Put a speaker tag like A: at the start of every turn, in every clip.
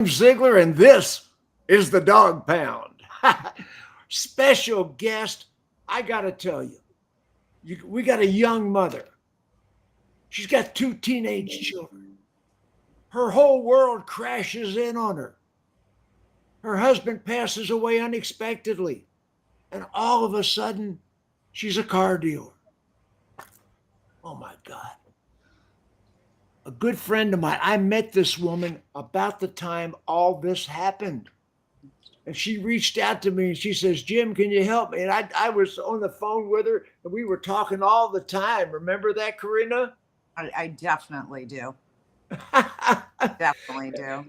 A: Ziegler, and this is the Dawg Pound. Special guest, I got to tell you, we got a young mother. She's got two teenage children. Her whole world crashes in on her. Her husband passes away unexpectedly, and all of a sudden, she's a car dealer. Oh my God. A good friend of mine, I met this woman about the time all this happened. And she reached out to me and she says, Jim, can you help me? And I was on the phone with her and we were talking all the time. Remember that, Corina?
B: I definitely do. Definitely do.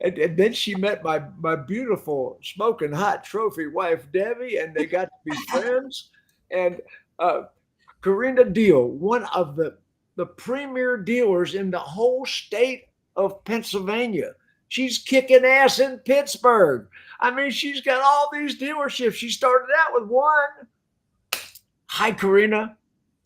A: And then she met my beautiful smoking hot trophy wife, Debbie, and they got to be friends. And Corina Diehl, one of the premier dealers in the whole state of Pennsylvania. She's kicking ass in Pittsburgh. I mean, she's got all these dealerships. She started out with one. Hi, Corina.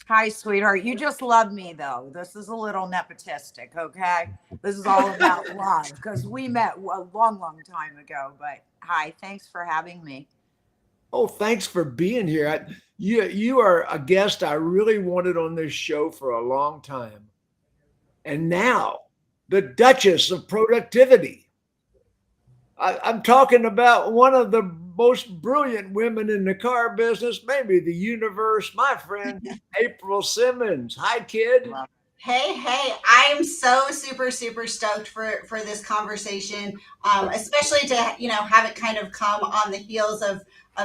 B: Hi, sweetheart. You just love me, though. This is a little nepotistic, okay? This is all about love because we met a long, long time ago. But hi, thanks for having me.
A: Oh, thanks for being here. You are a guest I really wanted on this show for a long time. And now, the Duchess of Productivity. I'm talking about one of the most brilliant women in the car business, maybe the universe, my friend, April Simmons. Hi, kid.
C: Hey, I am so super stoked for this conversation, especially to have it kind of come on the heels of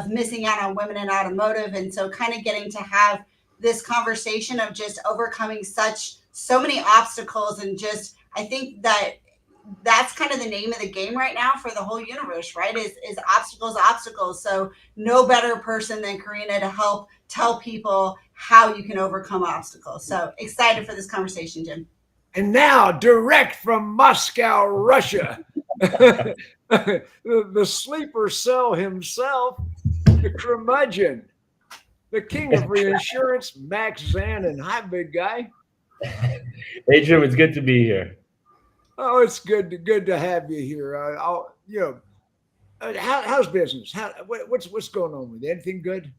C: missing out on women in automotive, and so kind of getting to have this conversation of just overcoming so many obstacles, and just I think that's kind of the name of the game right now for the whole universe, right? Is obstacles. So no better person than Corina to help tell people how you can overcome obstacles. So excited for this conversation, Jim.
A: And now, direct from Moscow, Russia, the sleeper cell himself, the curmudgeon, the king of reinsurance, Max Zanan. Hi, big guy.
D: Hey, Jim, it's good to be here.
A: Oh, it's good to have you here. How's business? What's going on with you? Anything good?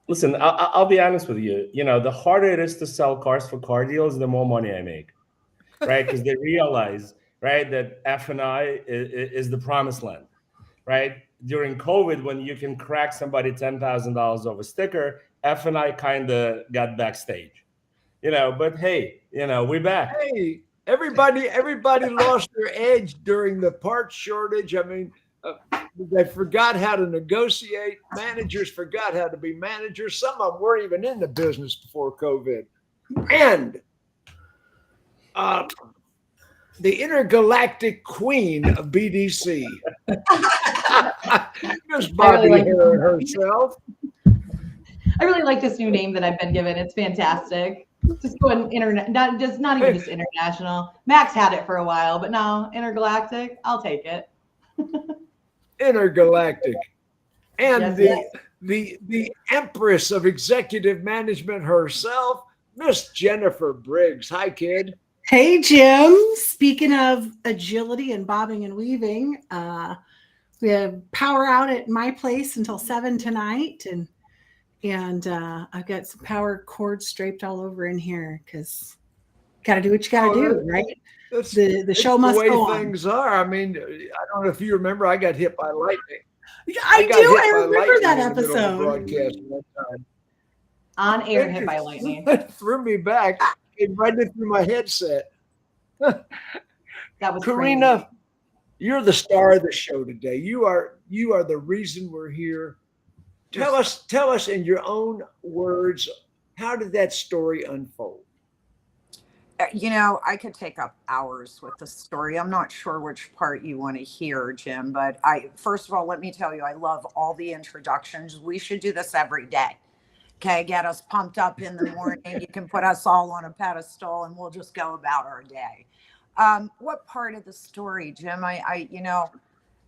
D: Listen, I'll be honest with you. You know, the harder it is to sell cars for car deals, the more money I make, right? Because they realize, right, that F&I is the promised land, right? During COVID, when you can crack somebody $10,000 over sticker, F&I kind of got backstage, But hey, we're back.
A: Hey. Everybody lost their edge during the part shortage. I mean, they forgot how to negotiate. Managers forgot how to be managers. Some of them weren't even in the business before COVID. And the intergalactic queen of BDC, Miss Bobbie Herron herself.
E: I really like this new name that I've been given. It's fantastic. Just going internet, not even just international. Max had it for a while, but now intergalactic, I'll take it.
A: Intergalactic, and the empress of executive management herself, Miss Jennifer Briggs. Hi, kid.
F: Hey, Jim. Speaking of agility and bobbing and weaving, we have power out at my place until 7 tonight, and I've got some power cords draped all over in here because got to do what you got to do, right? The show must go on.
A: Things are. I mean, I don't know if you remember, I got hit by lightning.
F: I do. I remember that episode.
A: Broadcast one time.
E: On air, hit by lightning.
A: Threw me back. It right through my headset.
E: That was
A: Corina.
E: crazy.
A: You're the star of the show today. You are the reason we're here. Tell us in your own words, how did that story unfold?
B: I could take up hours with the story. I'm not sure which part you want to hear, Jim, but first of all, let me tell you, I love all the introductions. We should do this every day. Okay, get us pumped up in the morning. You can put us all on a pedestal and we'll just go about our day. What part of the story, Jim?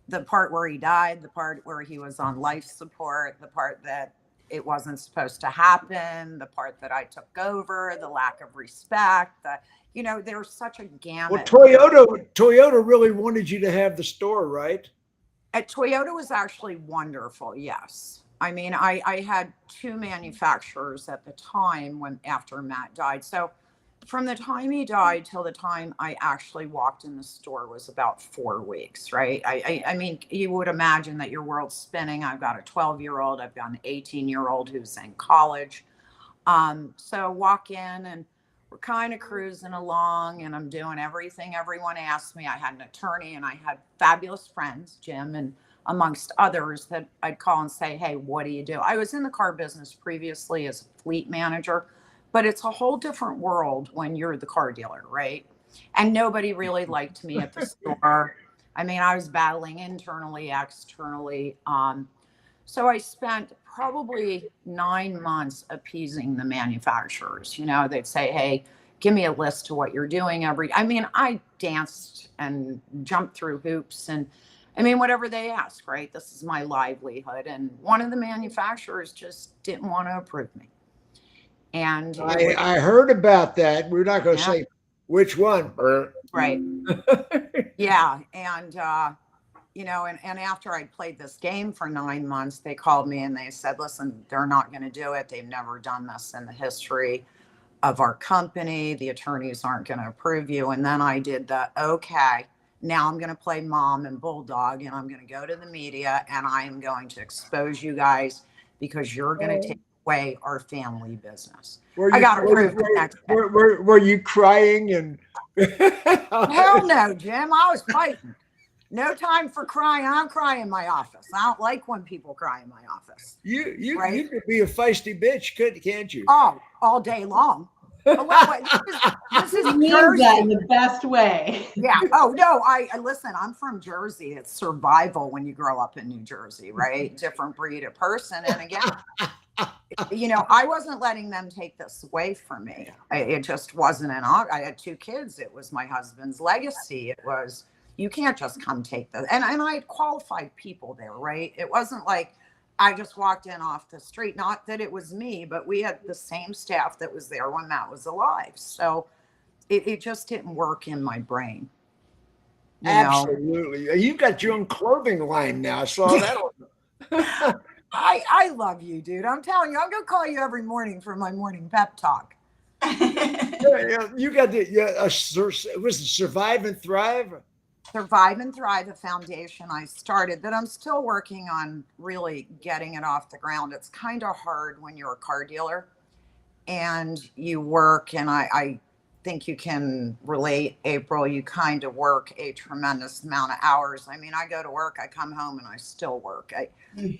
B: The part where he died, the part where he was on life support, the part that it wasn't supposed to happen, the part that I took over, the lack of respect, there's such a
A: Well,
B: gamut.
A: Toyota really wanted you to have the store, right?
B: At Toyota was actually wonderful. Yes. I mean, I had two manufacturers at the time after Matt died. So from the time he died till the time I actually walked in the store was about 4 weeks, right? I mean, you would imagine that your world's spinning. I've got a 12-year-old, I've got an 18-year-old who's in college. So walk in and we're kind of cruising along and I'm doing everything everyone asked me. I had an attorney and I had fabulous friends, Jim and amongst others, that I'd call and say, hey, what do you do? I was in the car business previously as a fleet manager, but it's a whole different world when you're the car dealer, right? And nobody really liked me at the store. I mean, I was battling internally, externally. So I spent probably 9 months appeasing the manufacturers. They'd say, hey, give me a list of what you're doing I danced and jumped through hoops and whatever they ask, right? This is my livelihood. And one of the manufacturers just didn't want to approve me. And
A: I heard about that. We're not going to say which one.
B: Right. Yeah. And, and after I'd played this game for 9 months, they called me and they said, listen, they're not going to do it. They've never done this in the history of our company. The attorneys aren't going to approve you. And then I did okay, now I'm going to play mom and bulldog and I'm going to go to the media and I am going to expose you guys because you're going to take away our family business. I got to prove the next day.
A: Were you crying? And
B: hell no, Jim. I was fighting. No time for crying. I'm crying in my office. I don't like when people cry in my office.
A: You could be a feisty bitch, can't you?
B: Oh, all day long. Oh, wait, this is
E: He means
B: Jersey.
E: that in the best way.
B: Yeah. Oh no. I listen. I'm from Jersey. It's survival when you grow up in New Jersey, right? Different breed of person. And again, I wasn't letting them take this away from me. It just wasn't I had 2 kids. It was my husband's legacy. It was, you can't just come take this. And I had qualified people there, right? It wasn't like I just walked in off the street. Not that it was me, but we had the same staff that was there when Matt was alive. So it just didn't work in my brain.
A: Absolutely. You've got your own clothing line now. I saw that.
B: I love you, dude. I'm telling you, I'm going to call you every morning for my morning pep talk.
A: You got was it Survive and Thrive?
B: Survive and Thrive, a foundation I started that I'm still working on really getting it off the ground. It's kind of hard when you're a car dealer and you work, and I think you can relate, April, you kind of work a tremendous amount of hours. I mean, I go to work, I come home and I still work.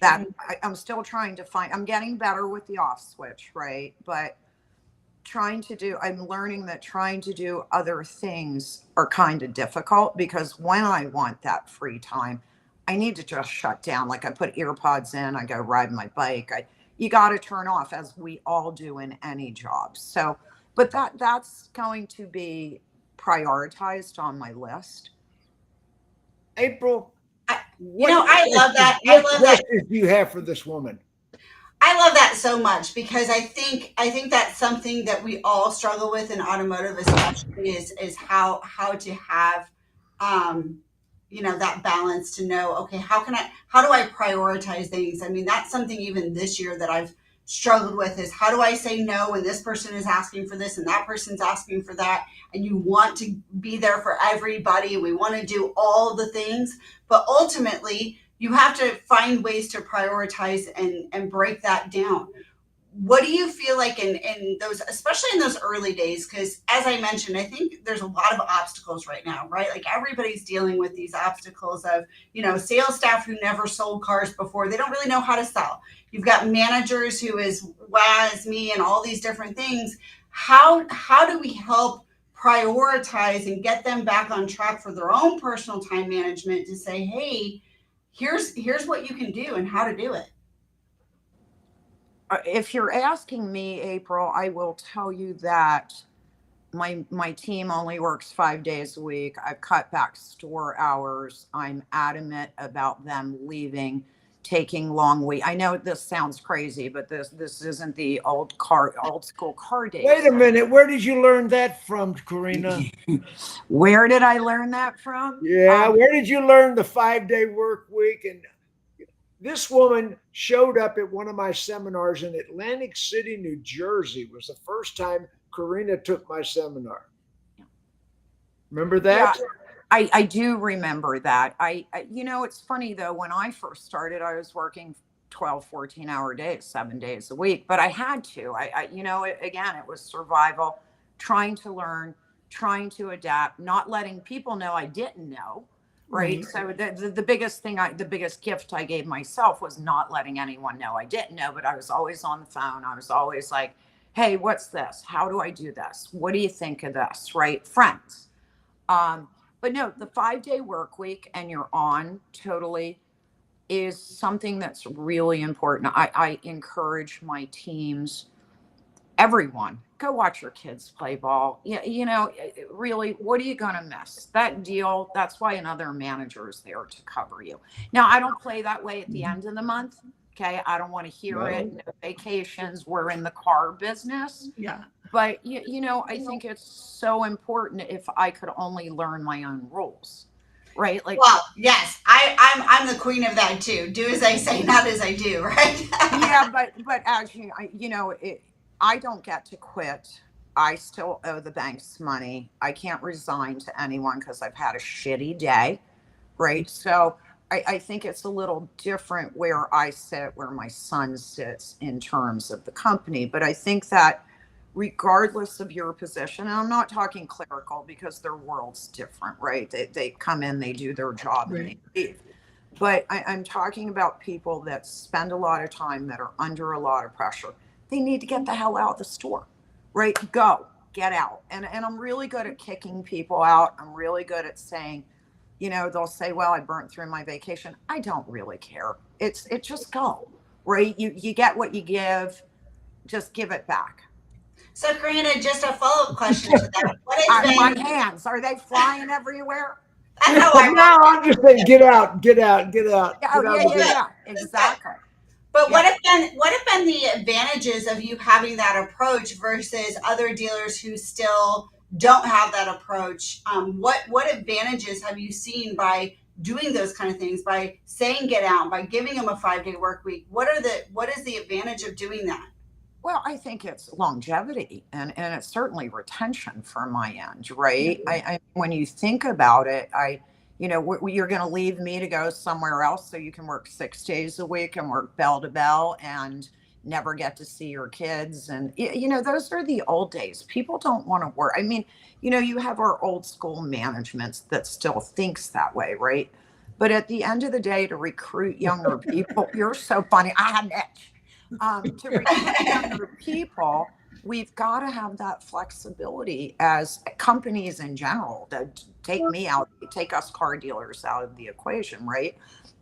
B: I'm still trying to I'm getting better with the off switch, right? But I'm learning that trying to do other things are kind of difficult because when I want that free time, I need to just shut down. Like I put ear pods in, I go ride my bike. You got to turn off, as we all do in any job. So, but that's going to be prioritized on my list.
A: April,
C: I love that.
A: What questions do you have for this woman?
C: I love that so much because I think that's something that we all struggle with in automotive, especially is how to have that balance to know, okay, how do I prioritize things? I mean, that's something even this year that I've struggled with is how do I say no when this person is asking for this and that person's asking for that, and you want to be there for everybody and we want to do all the things, but ultimately you have to find ways to prioritize and break that down. What do you feel like in those, especially in those early days? Because as I mentioned, I think there's a lot of obstacles right now, right? Like everybody's dealing with these obstacles of, sales staff who never sold cars before. They don't really know how to sell. You've got managers who is me and all these different things. How do we help prioritize and get them back on track for their own personal time management to say, hey, here's what you can do and how to do it?
B: If you're asking me, April, I will tell you that my team only works 5 days a week. I've cut back store hours. I'm adamant about them leaving taking long week. I know this sounds crazy, but this isn't the old school car days.
A: Wait a minute. Where did you learn that from, Corina?
B: Where did I learn that from?
A: Yeah, where did you learn the 5-day work week? And this woman showed up at one of my seminars in Atlantic City, New Jersey. It was the first time Corina took my seminar. Remember that?
B: Yeah, I do remember that. You know, it's funny though, when I first started, I was working 12, 14-hour days, 7 days a week, but I had to. You know, again, it was survival, trying to learn, trying to adapt, not letting people know I didn't know. Right. So the biggest thing, the biggest gift I gave myself was not letting anyone know I didn't know, but I was always on the phone. I was always like, hey, what's this? How do I do this? What do you think of this? Right. Friends. But no, the 5-day work week, and you're on totally, is something that's really important. I encourage my teams, everyone, go watch your kids play ball. You know, really, what are you going to miss? That deal, that's why another manager is there to cover you. Now, I don't play that way at the end of the month. Okay. I don't want to hear it. No vacations. We're in the car business.
F: Yeah.
B: But, you know, I think it's so important if I could only learn my own rules. Right. Like,
C: well, yes, I'm the queen of that too. Do as I say, not as I do. Right.
B: Yeah. But as you know, I don't get to quit. I still owe the banks money. I can't resign to anyone because I've had a shitty day. Right. So I think it's a little different where I sit, where my son sits in terms of the company. But I think that regardless of your position, and I'm not talking clerical because their world's different, right? They come in, they do their job, and they leave. But I'm talking about people that spend a lot of time, that are under a lot of pressure. They need to get the hell out of the store, right? Go, get out. And I'm really good at kicking people out. I'm really good at saying, you know, they'll say, well, I burnt through my vacation. I don't really care. It's just go, right? You get what you give, just give it back.
C: So, Corina, just a follow-up question to that. What has been...
B: My hands, are they flying everywhere?
C: I know.
A: No, I'm just saying, get out.
B: Yeah, exactly.
C: But what have been the advantages of you having that approach versus other dealers who still don't have that approach? What advantages have you seen by doing those kind of things, by saying get out, by giving them a 5-day work week? What is the advantage of doing that?
B: Well, I think it's longevity and it's certainly retention from my end, right? I when you think about it, you're going to leave me to go somewhere else so you can work 6 days a week and work bell to bell and never get to see your kids. And, you know, those are the old days. People don't want to work. I mean, you know, you have our old school managements that still thinks that way, right? But at the end of the day, to recruit younger people, you're so funny. I had an itch. To recruit younger people, we've got to have that flexibility as companies in general. That take me out, take us car dealers out of the equation, right?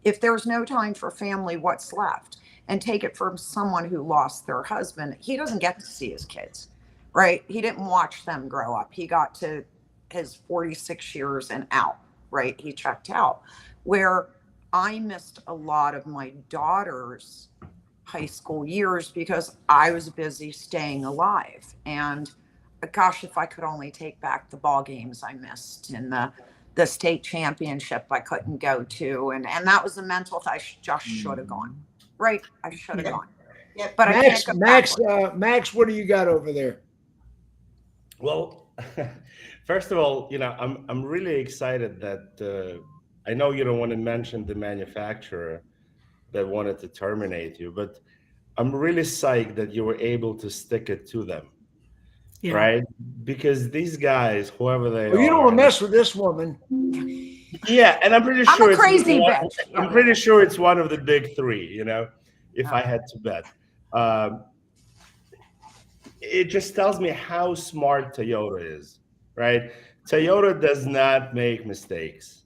B: If there's no time for family, what's left? And take it from someone who lost their husband. He doesn't get to see his kids, right? He didn't watch them grow up. He got to his 46 years and out, right? He checked out. Where I missed a lot of my daughter's high school years because I was busy staying alive. And gosh, if I could only take back the ball games I missed in the state championship I couldn't go to. And that was a mental thing. I just should have gone. Right. I should have gone.
C: Yep.
B: But
A: Max, what do you got over there?
D: Well, first of all, you know, I'm really excited that I know you don't want to mention the manufacturer that wanted to terminate you, but I'm really psyched that you were able to stick it to them, right? Because these guys, whoever they are,
A: you don't want to mess with this woman.
D: Yeah, and I'm pretty sure
B: I'm a crazy bitch.
D: I'm pretty sure it's one of the big three. You know, if I had to bet, it just tells me how smart Toyota is, right? Toyota does not make mistakes.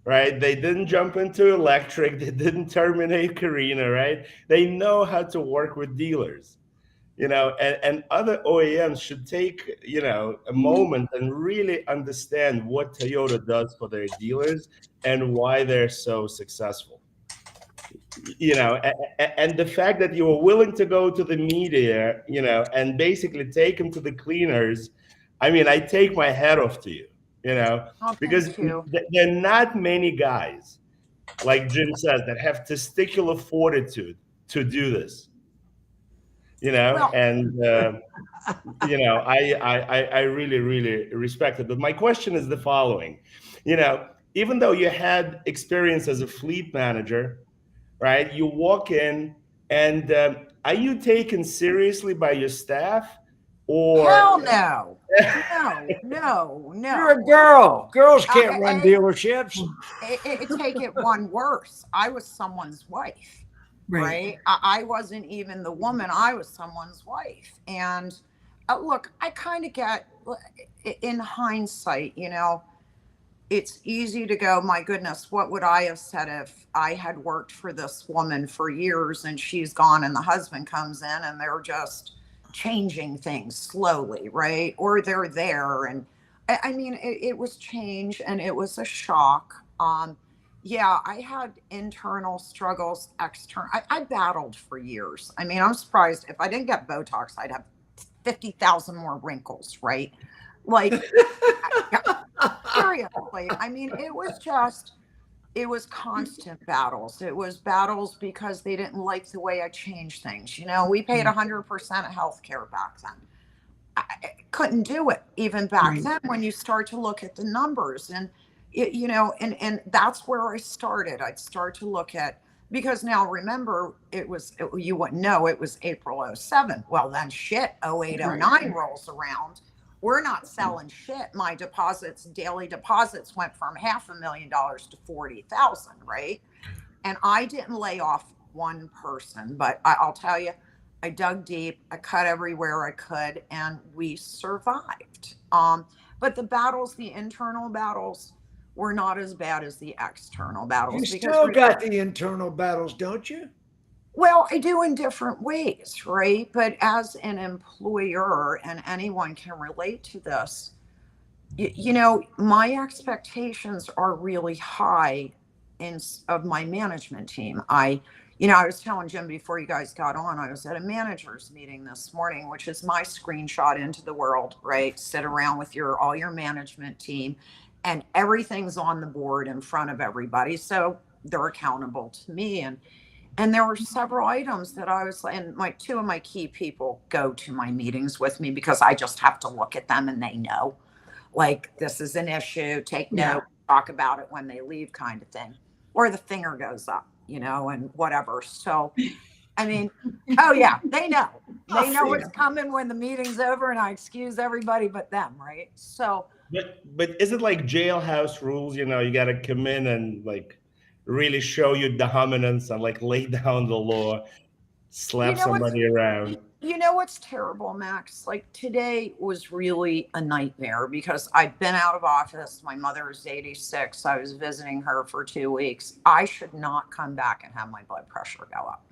D: Right? They didn't jump into electric. They didn't terminate Corina, right? They know how to work with dealers, you know, and other OEMs should take, you know, a moment and really understand what Toyota does for their dealers and why they're so successful. And the fact that you were willing to go to the media, and basically take them to the cleaners. I mean, I take my hat off to you,
B: Oh,
D: because
B: thank you.
D: there are not many guys, like Jim says, that have testicular fortitude to do this,
B: Well,
D: and I really, really respect it. But my question is the following, even though you had experience as a fleet manager, right? You walk in, and are you taken seriously by your staff,
B: hell
D: or
B: no. No.
A: You're a girl. Girls can't run
B: I-
A: dealerships.
B: Take it one worse. I was someone's wife, right? I wasn't even the woman. I was someone's wife. And look, I kind of get, in hindsight, it's easy to go, my goodness, what would I have said if I had worked for this woman for years and she's gone and the husband comes in and they're just changing things slowly, right? Or they're there. And I mean, it was change and it was a shock. Yeah, I had internal struggles, external. I battled for years. I mean, I'm surprised if I didn't get Botox, I'd have 50,000 more wrinkles, right? Like, seriously, I mean, it was constant battles. It was battles because they didn't like the way I changed things. We paid 100% of healthcare back then. I couldn't do it even back then when you start to look at the numbers and, and that's where I started. I'd start to look at, because now remember, you wouldn't know, it was April 07. Well, then shit, 08, 09 rolls around. We're not selling shit. My daily deposits went from $500,000 to 40,000, right? And I didn't lay off one person, but I'll tell you, I dug deep, I cut everywhere I could, and we survived. But the battles, the internal battles, were not as bad as the external battles.
A: You still got the internal battles, don't you?
B: Well, I do in different ways, right? But as an employer, and anyone can relate to this, my expectations are really high of my management team. I was telling Jim before you guys got on, I was at a manager's meeting this morning, which is my screenshot into the world, right? Sit around with all your management team, and everything's on the board in front of everybody. So they're accountable to me. And there were several items that I was, and two of my key people go to my meetings with me because I just have to look at them and they know, like, this is an issue, take note, talk about it when they leave, kind of thing. Or the finger goes up, and whatever. So, I mean, oh yeah, they know. They know what's coming when the meeting's over, and I excuse everybody but them, right? So.
D: But is it like jailhouse rules? You got to come in and really show your dominance and lay down the law, slap somebody around.
B: What's terrible, Max? Like, today was really a nightmare because I've been out of office. My mother is 86. I was visiting her for 2 weeks. I should not come back and have my blood pressure go up.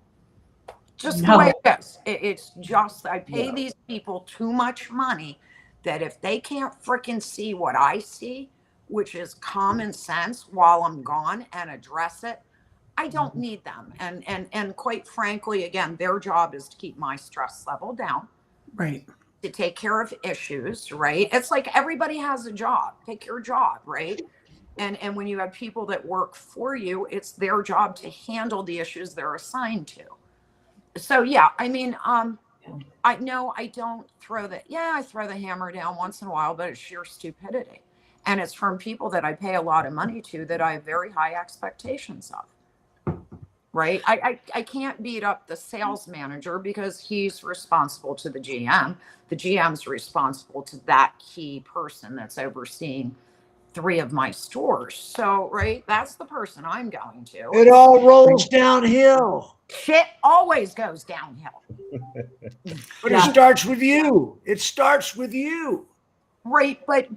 B: Just the way it is. It's just, I pay these people too much money that if they can't freaking see what I see, which is common sense, while I'm gone, and address it, I don't need them. And quite frankly, again, their job is to keep my stress level down.
F: Right.
B: To take care of issues, right? It's like everybody has a job. Pick your job, right? And when you have people that work for you, it's their job to handle the issues they're assigned to. So yeah, I mean, I know I don't I throw the hammer down once in a while, but it's sheer stupidity. And it's from people that I pay a lot of money to that I have very high expectations of, right? I can't beat up the sales manager because he's responsible to the GM. The GM's responsible to that key person that's overseeing 3 of my stores. So, right, that's the person I'm going to.
A: It all rolls downhill.
B: Shit always goes downhill.
A: But it starts with you. It starts with you.
B: Right, but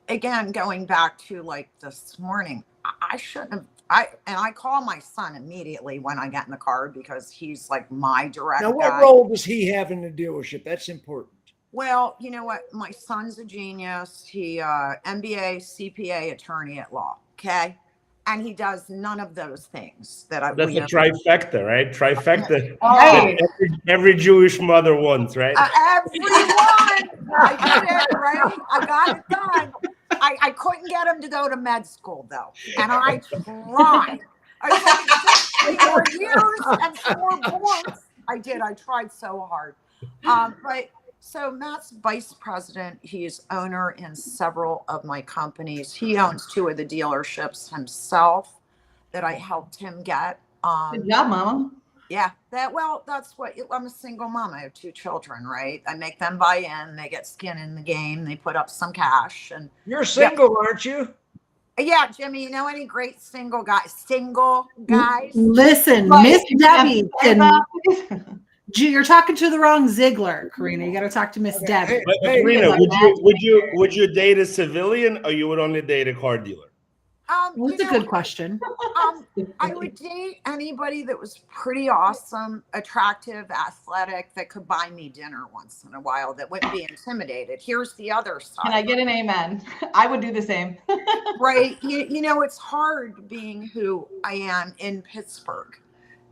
B: again, going back to this morning, I shouldn't have. I call my son immediately when I get in the car because he's like my direct
A: Now, what
B: guy.
A: role does he have in the dealership? That's important.
B: Well, you know what? My son's a genius. He MBA, CPA, attorney at law. Okay. and he does none of those things that
D: That's a trifecta, right? Trifecta.
E: Right.
D: Every Jewish mother wants, right?
B: Everyone, I did it, right? I got it done. I couldn't get him to go to med school though, and I tried. I said, 4 years and 4 boards. I did. I tried so hard. But so Matt's vice president. He's owner in several of my companies. He owns 2 of the dealerships himself that I helped him get.
E: Good job, Mama.
B: Yeah, that's what I'm a single mom. I have 2 children, right? I make them buy in, they get skin in the game, they put up some cash. And
A: You're single, aren't you?
B: yeah, Jimmy, you know any great single guys?
F: Listen,
E: Right.
F: Miss Debbie you're talking to the wrong Ziegler, Corina. You got to talk to Miss Debbie.
D: But
A: Hey,
D: Corina, would you date a civilian, or you would only date a car dealer?
F: That's a good question.
B: I would date anybody that was pretty awesome, attractive, athletic, that could buy me dinner once in a while, that wouldn't be intimidated. Here's the other side.
E: Can I get an amen? I would do the same.
B: Right. You know, it's hard being who I am in Pittsburgh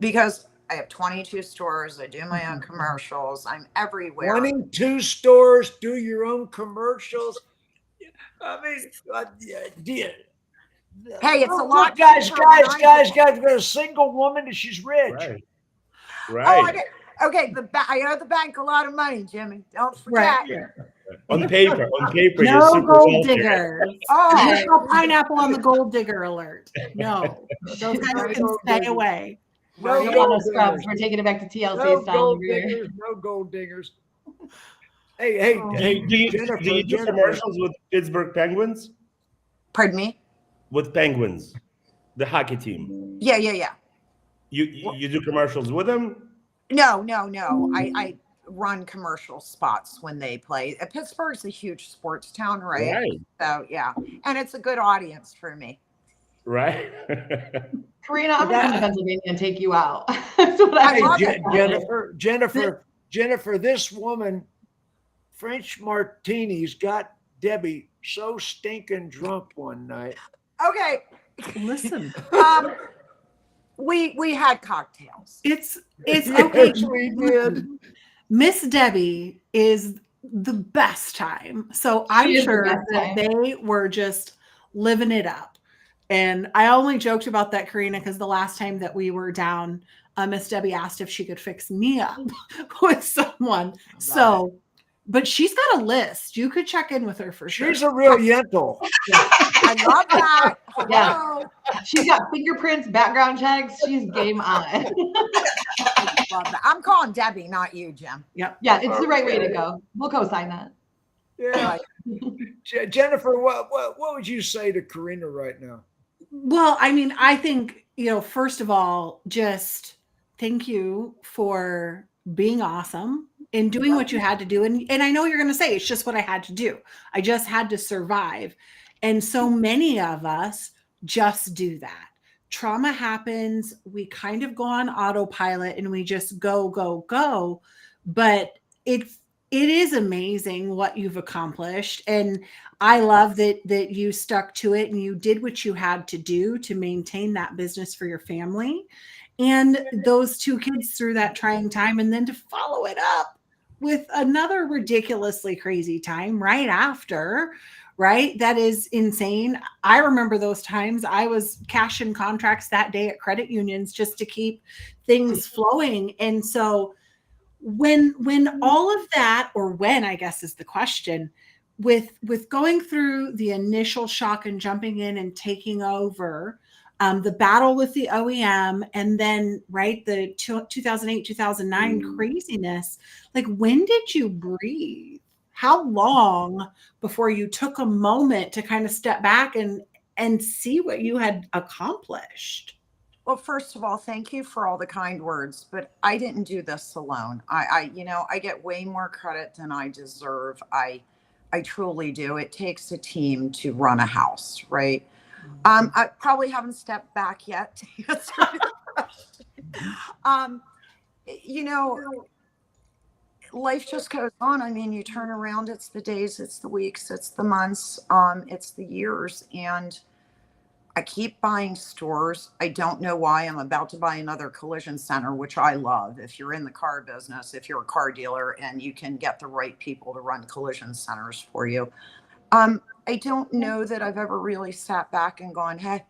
B: because I have 22 stores. I do my own commercials. I'm everywhere.
A: 22 stores, do your own commercials. I mean,
B: Hey, it's a lot.
A: Guys, got a single woman and she's rich.
D: Right.
B: Oh,
D: Right.
B: okay. I owe the bank a lot of money, Jimmy. Don't forget.
F: Right.
D: On paper, you're
F: No
D: super
F: gold
D: wealthy.
F: diggers.
B: Oh,
F: No pineapple on the gold digger alert. No, those guys can stay away.
A: No
E: We're
A: gold
E: on the scrubs.
A: diggers.
E: We're taking it back to TLC
A: No
E: style
A: gold
E: over here.
A: diggers. No gold diggers. Hey,
D: Do you
A: Jennifer,
D: do commercials with Pittsburgh Penguins?
B: pardon me.
D: With Penguins, the hockey team.
B: Yeah.
D: You do commercials with them?
B: No. I run commercial spots when they play. Pittsburgh's a huge sports town, right? So yeah, and it's a good audience for me.
D: Right.
E: Karina, I'm gonna come to Pennsylvania and take you out. That's what I
B: love
A: hey,
B: it.
A: Jennifer, this woman, French martinis, got Debbie so stinking drunk one night.
B: Okay.
F: Listen,
B: we had cocktails.
F: it's okay.
A: Yes, we did.
F: Miss Debbie is the best time. So I'm
E: She is the
F: sure
E: best
F: that
E: time.
F: they were just living it up. And I only joked about that, Karina, because the last time that we were down, Miss Debbie asked if she could fix me up with someone. So, but she's got a list. You could check in with her for sure.
A: She's a real yentl.
B: I love that.
E: Yeah.
B: Hello.
E: She's got fingerprints, background checks. She's game on.
B: Love that. I'm calling Debbie, not you, Jim.
E: Yeah, it's the right way to go. We'll co-sign that.
A: Yeah. Jennifer, what would you say to Corina right now?
F: Well, I mean, I think, first of all, just thank you for being awesome and doing what you had to do. And I know you're going to say it's just what I had to do. I just had to survive. And so many of us just do that. Trauma happens. We kind of go on autopilot and we just go. But it is amazing what you've accomplished. And I love that you stuck to it and you did what you had to do to maintain that business for your family and those 2 kids through that trying time, and then to follow it up with another ridiculously crazy time right after, right? That is insane. I remember those times. I was cashing contracts that day at credit unions just to keep things flowing. And so when all of that, or when, I guess is the question, with going through the initial shock and jumping in and taking over, the battle with the OEM, and then the 2008, 2009 craziness, like when did you breathe? How long before you took a moment to kind of step back and see what you had accomplished?
B: Well, first of all, thank you for all the kind words, but I didn't do this alone. I get way more credit than I deserve. I truly do. It takes a team to run a house, right? I probably haven't stepped back yet to answer the question. Life just goes on. I mean, you turn around, it's the days, it's the weeks, it's the months, it's the years. And I keep buying stores. I don't know why. I'm about to buy another collision center, which I love. If you're in the car business, if you're a car dealer and you can get the right people to run collision centers for you. I don't know that I've ever really sat back and gone, hey,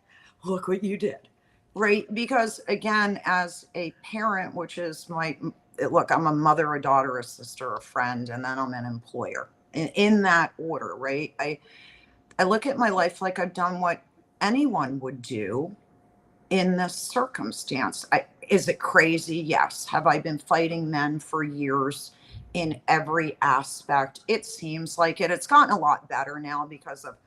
B: look what you did. Right? Because again, as a parent, which is look, I'm a mother, a daughter, a sister, a friend, and then I'm an employer in that order, right? I look at my life like I've done what anyone would do in this circumstance. Is it crazy? Yes. Have I been fighting men for years in every aspect? It seems like it. It's gotten a lot better now because of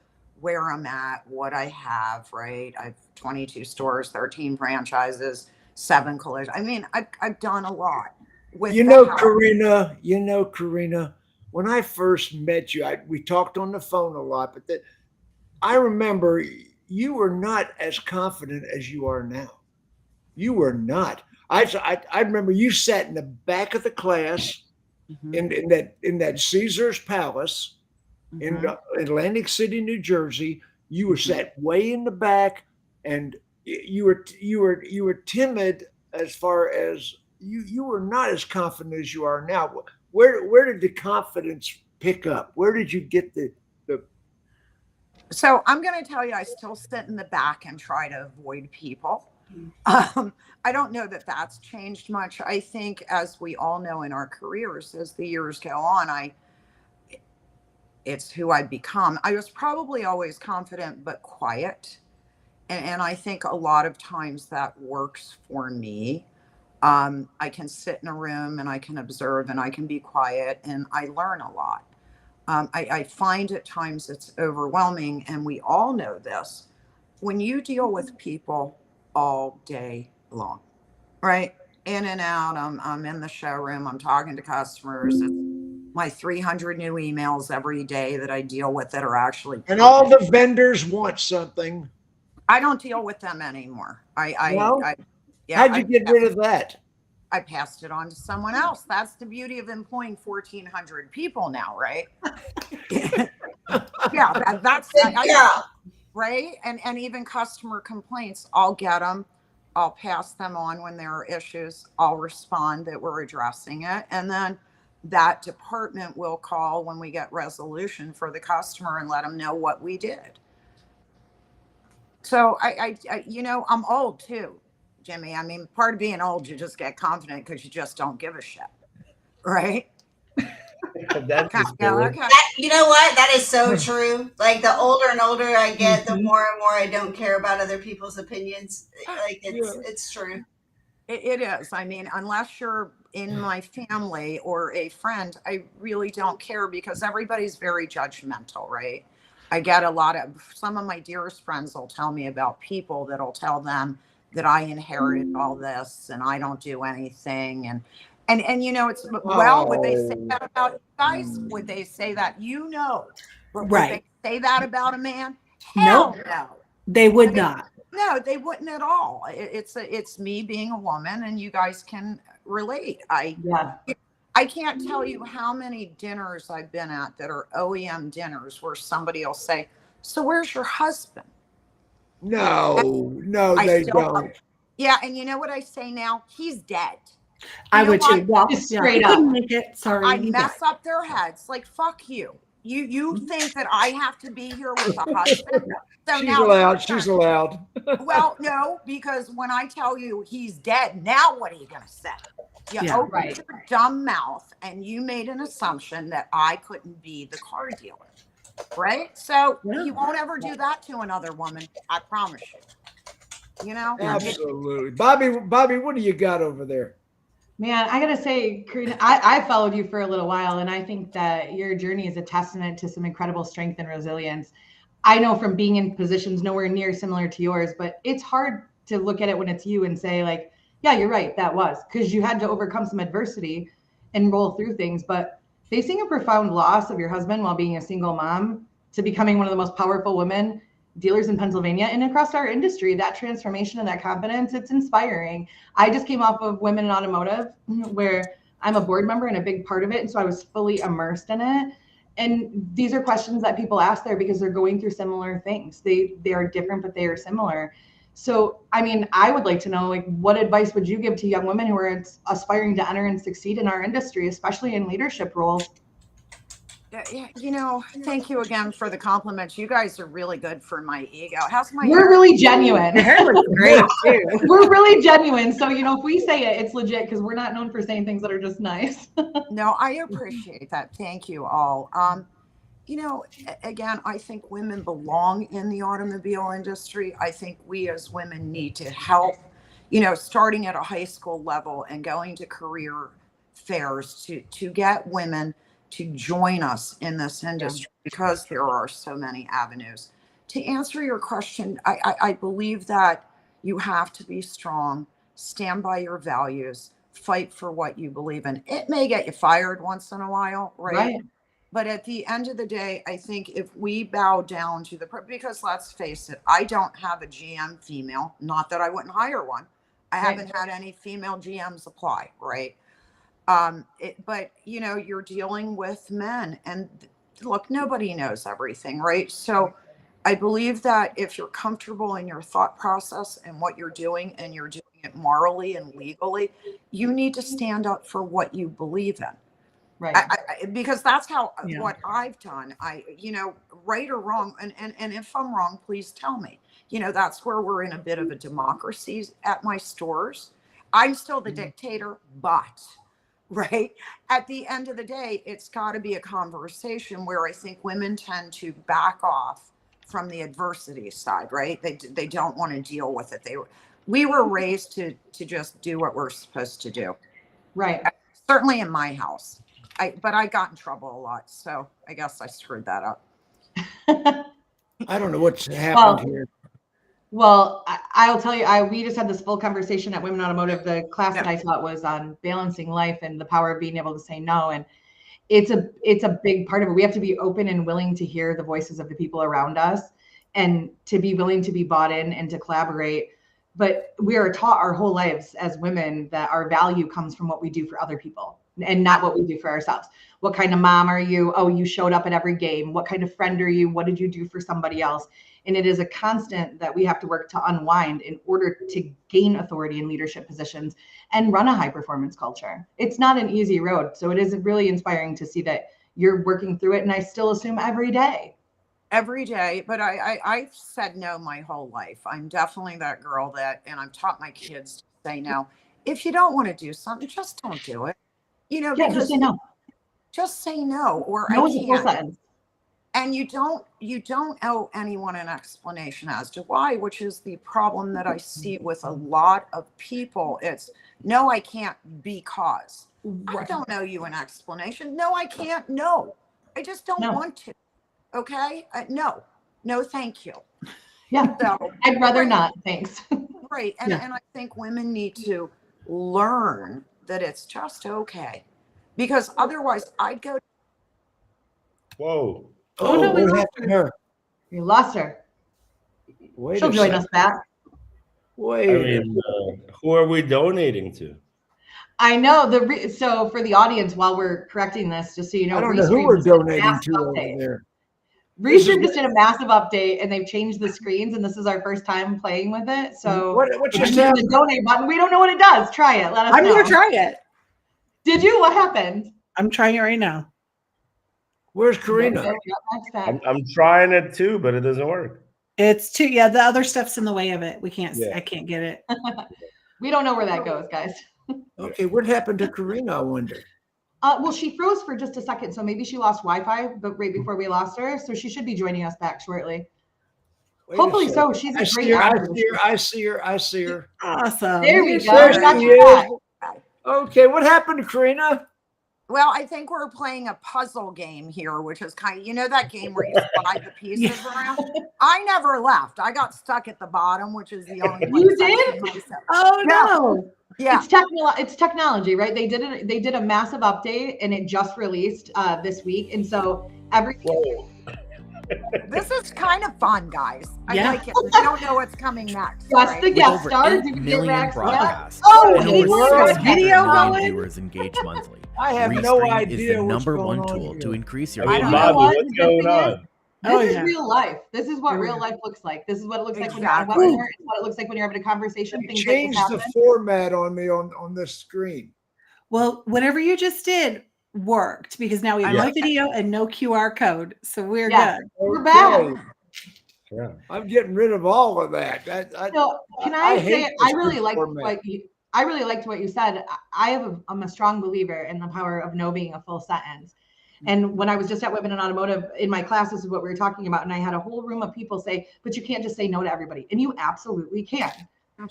B: where I'm at, what I have, right? I've 22 stores, 13 franchises, 7 collisions. I mean, I've done a lot. With
A: Corina, when I first met you, we talked on the phone a lot, but I remember you were not as confident as you are now. You were not. I remember you sat in the back of the class in that Caesar's Palace in Atlantic City, New Jersey. You were sat way in the back, and you were timid as far as you were not as confident as you are now. Where did the confidence pick up? Where did you get the
B: So I'm going to tell you, I still sit in the back and try to avoid people. I don't know that that's changed much. I think, as we all know in our careers, as the years go on, it's who I've become. I was probably always confident but quiet. And I think a lot of times that works for me. I can sit in a room and I can observe and I can be quiet and I learn a lot. I find at times it's overwhelming, and we all know this. When you deal with people all day long, right? In and out, I'm in the showroom, I'm talking to customers. It's my 300 new emails every day that I deal with that are actually.
A: And all the vendors want something.
B: I don't deal with them anymore.
A: How'd you get rid of that?
B: I passed it on to someone else. That's the beauty of employing 1,400 people now, right? Right. And even customer complaints, I'll get them. I'll pass them on when there are issues. I'll respond that we're addressing it. And then that department will call when we get resolution for the customer and let them know what we did. So I'm old too, Jimmy. I mean, part of being old, you just get confident because you just don't give a shit, right?
D: That's the spirit.
C: You know what? That is so true. Like, the older and older I get, the more and more I don't care about other people's opinions. Like, it's true.
B: It is. I mean, unless you're in my family or a friend, I really don't care because everybody's very judgmental, right? I get some of my dearest friends will tell me about people that'll tell them that I inherited all this and I don't do anything. And would they say that about you guys? Would they say that, would they say that about a man? Hell no.
F: They would not.
B: No, they wouldn't at all. It's me being a woman, and you guys can relate. I can't tell you how many dinners I've been at that are OEM dinners where somebody will say, so where's your husband?
A: No, they don't.
B: Yeah, and you know what I say now? He's dead.
F: I would too. Well,
E: straight up.
F: Make it. Sorry,
B: I mess up their heads. Like, fuck you. You think that I have to be here with a husband? So
A: she's allowed.
B: Well, no, because when I tell you he's dead, now what are you going to say? You opened your dumb mouth and you made an assumption that I couldn't be the car dealer, right? So you won't ever do that to another woman. I promise you.
A: Absolutely. Bobbie, what do you got over there?
E: Man, I gotta say, Corina, I followed you for a little while, and I think that your journey is a testament to some incredible strength and resilience. I know from being in positions nowhere near similar to yours, but it's hard to look at it when it's you and say, like, yeah, you're right, that was, because you had to overcome some adversity and roll through things. But facing a profound loss of your husband while being a single mom to becoming one of the most powerful women dealers in Pennsylvania and across our industry, that transformation and that confidence, it's inspiring. I just came off of Women in Automotive, where I'm a board member and a big part of it. And so I was fully immersed in it. And these are questions that people ask there because they're going through similar things. They are different, but they are similar. So, I mean, I would like to know, like, what advice would you give to young women who are aspiring to enter and succeed in our industry, especially in leadership roles?
B: Yeah, you know, thank you again for the compliments. You guys are really good for my ego. How's my
E: We're
B: hair?
E: really genuine.
F: Your hair looks great too.
E: We're really genuine. So, you know, if we say it, it's legit because we're not known for saying things that are just nice.
B: No, I appreciate that. Thank you all. You know, again, I think women belong in the automobile industry. I think we as women need to help, you know, starting at a high school level and going to career fairs to get women to join us in this industry because there are so many avenues. To answer your question, I believe that you have to be strong, stand by your values, fight for what you believe in. It may get you fired once in a while, right? But at the end of the day, I think if we bow down to because let's face it, I don't have a GM female, not that I wouldn't hire one. I haven't had any female GMs apply, right? But you know, you're dealing with men, and look, nobody knows everything, right? So I believe that if you're comfortable in your thought process and what you're doing, and you're doing it morally and legally, you need to stand up for what you believe in.
E: Right.
B: Because that's how what I've done. You know, right or wrong, and if I'm wrong, please tell me. You know, that's where we're in a bit of a democracy at my stores. I'm still the dictator, but right at the end of the day, it's got to be a conversation where I think women tend to back off from the adversity side, right? They don't want to deal with it. We were raised to just do what we're supposed to do.
E: Right.
B: Certainly in my house. But I got in trouble a lot, so I guess I screwed that up.
A: I don't know what's happened here.
E: Well, I'll tell you, we just had this full conversation at Women Automotive. The class that I taught was on balancing life and the power of being able to say no. And it's a big part of it. We have to be open and willing to hear the voices of the people around us and to be willing to be bought in and to collaborate. But we are taught our whole lives as women that our value comes from what we do for other people and not what we do for ourselves. What kind of mom are you? Oh, you showed up at every game. What kind of friend are you? What did you do for somebody else? And it is a constant that we have to work to unwind in order to gain authority in leadership positions and run a high performance culture. It's not an easy road. So it is really inspiring to see that you're working through it. And I still assume every day.
B: Every day, but I've said no my whole life. I'm definitely that girl and I've taught my kids to say no. If you don't want to do something, just don't do it. You know,
E: just say no.
B: Just say no, or
E: no
B: I can't.
E: Is
B: And you don't owe anyone an explanation as to why, which is the problem that I see with a lot of people. It's no, I can't because. I don't owe you an explanation. No, I can't. No, I just don't want to. Okay. No, thank you.
E: Yeah.
B: So,
E: I'd rather not. Thanks.
B: Right. And I think women need to learn that it's just okay, because otherwise I'd go.
D: Whoa.
A: Oh,
E: no, we
A: what
E: lost
A: happened to her?
E: You lost her. She'll join us back.
A: Wait.
D: I mean, who are we donating to?
E: I know so for the audience, while we're correcting this, just so you know,
A: I don't know who we're donating to over there.
E: Restream just did a massive update and they've changed the screens, and this is our first time playing with it. So
A: what just happened?
E: The donate button. We don't know what it does. Try it. Let us know.
F: I'm going to try it.
E: Did you? What happened?
F: I'm trying it right now.
A: Where's Corina?
D: I'm trying it too, but it doesn't work.
F: It's too, the other stuff's in the way of it. We can't, I can't get it.
E: We don't know where that goes, guys.
A: Okay, what happened to Corina, I wonder?
E: Well, she froze for just a second, so maybe she lost Wi-Fi, but right before we lost her, so she should be joining us back shortly. Hopefully so. She's a great actor.
A: I see her.
F: Awesome.
E: There we go.
A: There she is. Okay, what happened to Corina?
B: Well, I think we're playing a puzzle game here, which is kind of, you know, that game where you slide the pieces around. I never left. I got stuck at the bottom, which is the only place.
E: You did?
F: Oh no.
B: Yeah.
E: It's technology, right? They did a massive update and it just released this week. And so
B: This is kind of fun, guys. I
F: Yeah.
B: like it. We don't know what's coming next.
E: That's
B: right?
E: the
G: With
E: guest
G: over
E: stars.
G: 8
E: You can get
G: million
E: back
G: broadcasts
E: Oh,
G: and
A: hey,
G: over
A: where's
G: 600
F: video
G: million
F: going?
G: viewers engaged monthly,
A: I have no
G: Restream is
A: idea
G: the
A: what's
G: number
A: going
G: one
A: on
G: tool
A: here.
G: to increase
D: I
G: your
D: mean,
E: know
D: Bobbie,
E: what?
D: what's
E: The good
D: going
E: thing is,
D: on?
E: This
F: Oh,
E: is
F: yeah.
E: real life. This is what
F: Here we
E: real
F: go.
E: life looks like. This is what it looks like when you're on a
B: Exactly.
E: webinar. It's what it looks like when you're having a conversation.
A: You
E: Things like this
A: changed the
E: happen.
A: format on me on this screen.
F: Well, whatever you just did worked because now we have
D: Yeah.
F: no video and no QR code. So we're
E: Yeah.
F: good.
E: We're back.
A: Okay.
D: Yeah.
A: I'm getting rid of all of that.
E: So can I
A: hate
E: say
A: this
E: I really
A: new
E: liked
A: format.
E: what you said. I'm a strong believer in the power of no being a full sentence. And when I was just at Women in Automotive in my class, this is what we were talking about. And I had a whole room of people say, but you can't just say no to everybody. And you absolutely can.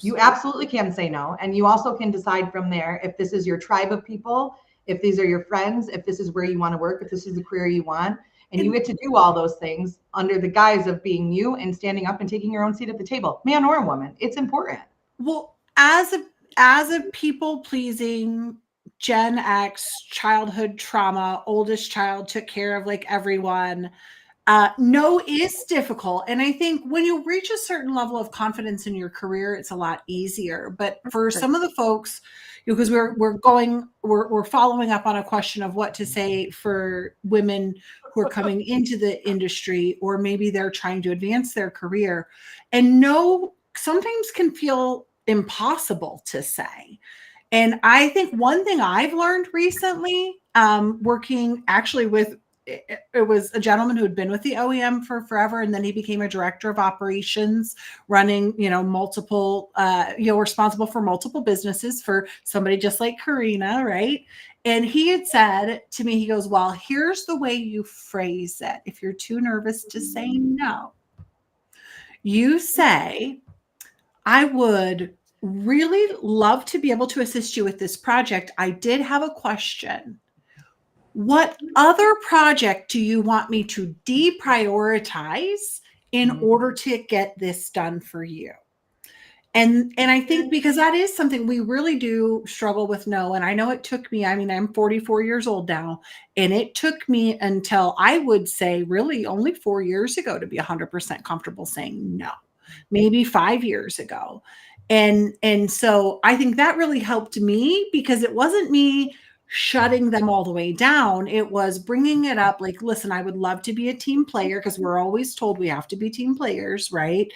E: You absolutely can say no. And you also can decide from there if this is your tribe of people, if these are your friends, if this is where you want to work, if this is the career you want. And you get to do all those things under the guise of being you and standing up and taking your own seat at the table, man or woman. It's important.
F: Well, as a people pleasing Gen X childhood trauma, oldest child took care of like everyone. No is difficult. And I think when you reach a certain level of confidence in your career, it's a lot easier. But for some of the folks, because we're following up on a question of what to say for women who are coming into the industry, or maybe they're trying to advance their career, and no sometimes can feel impossible to say. And I think one thing I've learned recently, working actually with, it was a gentleman who had been with the OEM for forever, and then he became a director of operations, running, multiple, responsible for multiple businesses for somebody just like Corina, right? And he had said to me, he goes, well, here's the way you phrase it. If you're too nervous to say no, you say, I would really love to be able to assist you with this project. I did have a question. What other project do you want me to deprioritize in order to get this done for you? And I think because that is something we really do struggle with no. And I know it took me, I'm 44 years old now, and it took me until I would say really only 4 years ago to be 100% comfortable saying no, maybe 5 years ago. And so I think that really helped me, because it wasn't me shutting them all the way down. It was bringing it up like, listen, I would love to be a team player, because we're always told we have to be team players, right?